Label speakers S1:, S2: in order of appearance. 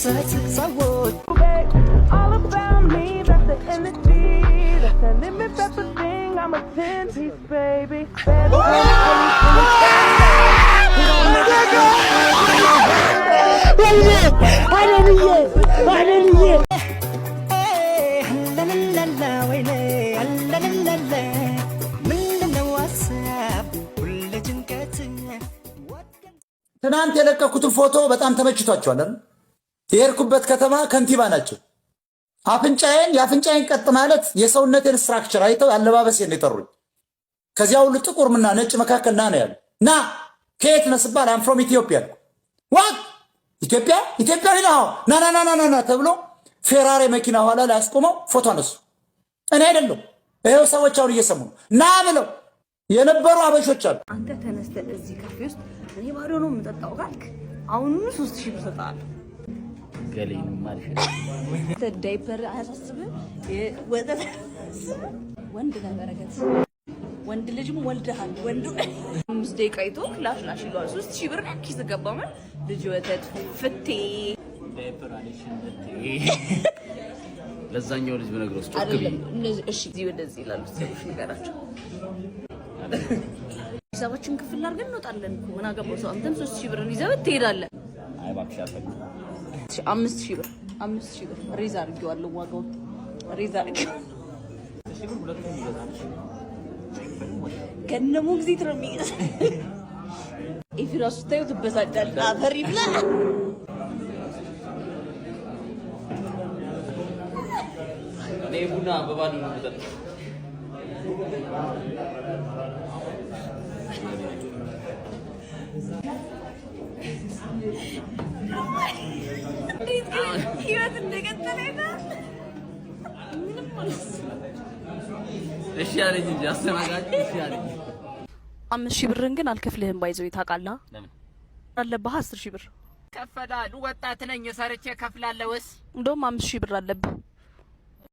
S1: All about me, that's the energy. That's the limit, that's the thing. I'm a 10-piece, baby.
S2: ትናንት የለቀኩትን ፎቶ በጣም ተመችቷቸዋል አይደል? የሄድኩበት ከተማ ከንቲባ ናቸው። የአፍንጫዬን ቀጥ ማለት የሰውነቴን ስትራክቸር አይተው አለባበሴን የጠሩኝ። ከዚያ ሁሉ ጥቁርና ነጭ መካከል ና ነው ያሉ። ና ከየት ነህ ስባል አም ፍሮም ኢትዮጵያ። ዋት ኢትዮጵያዊ ነው ና ተብሎ ፌራሪ መኪና ኋላ ላይ አስቆመው ፎቶ አነሱ። እኔ አይደለም ይሄው ሰዎች አሁን እየሰሙ ና ብለው የነበሩ አበሾች አሉ።
S3: አንተ ተነስተህ እዚህ ካፌ ውስጥ እኔ ባዶ ነው የምጠጣው ካልክ አሁኑኑ 3000 ብር ሰጣለሁ።
S4: ገለኝ ማለት
S3: ነው። ዳይፐር አያሳስብህ? ወተት ወንድ ጋር በረከት ወንድ ልጅም ወልደሃል። ወንዱ 5 ደቂቃ አይቶ ላሽ ይሏል። 3000 ብር ኪስ ገባ ማለት ልጅ ወተት ፍቴ
S4: ዳይፐር አለሽን ለዛኛው ልጅ በነገሮች ጮክቢ
S3: እነዚህ እሺ እዚህ ወደዚህ ይላሉ። ሰዎች ንገራቸው። ሂሳባችን ክፍል አድርገን እንወጣለን እኮ ምን አገባው ሰው። አንተም 3000 ብር ይዘህ ትሄዳለህ።
S4: አይ እባክሽ አትፈልግ
S3: 5000 ብር ሬዛ አድርጌዋለሁ። ዋጋው ሬዛ አድርጌዋለሁ።
S4: እሺ ብር ሁለቱም ይገዛል።
S3: ከነሙ ጊዜ ትረሚስ ኢፍራሱ ታዩ ትበሳጫለህ። አፈሪ ብላ
S4: ቡና በባዶ ነው የምጠጣው።
S3: ህይወት እንደቀጠለ ነው።
S4: እሺ አለኝ እንጂ አስተናጋጅ እሺ አለኝ።
S3: 5000 ብርን ግን አልከፍልህም። ባይዘው ታውቃለህ።
S4: ለምን
S3: አለብህ? 10000 ብር
S5: ከፈላል። ወጣት ነኝ ሰርቼ ከፍላለሁስ።
S3: እንደውም 5000 ብር አለብህ።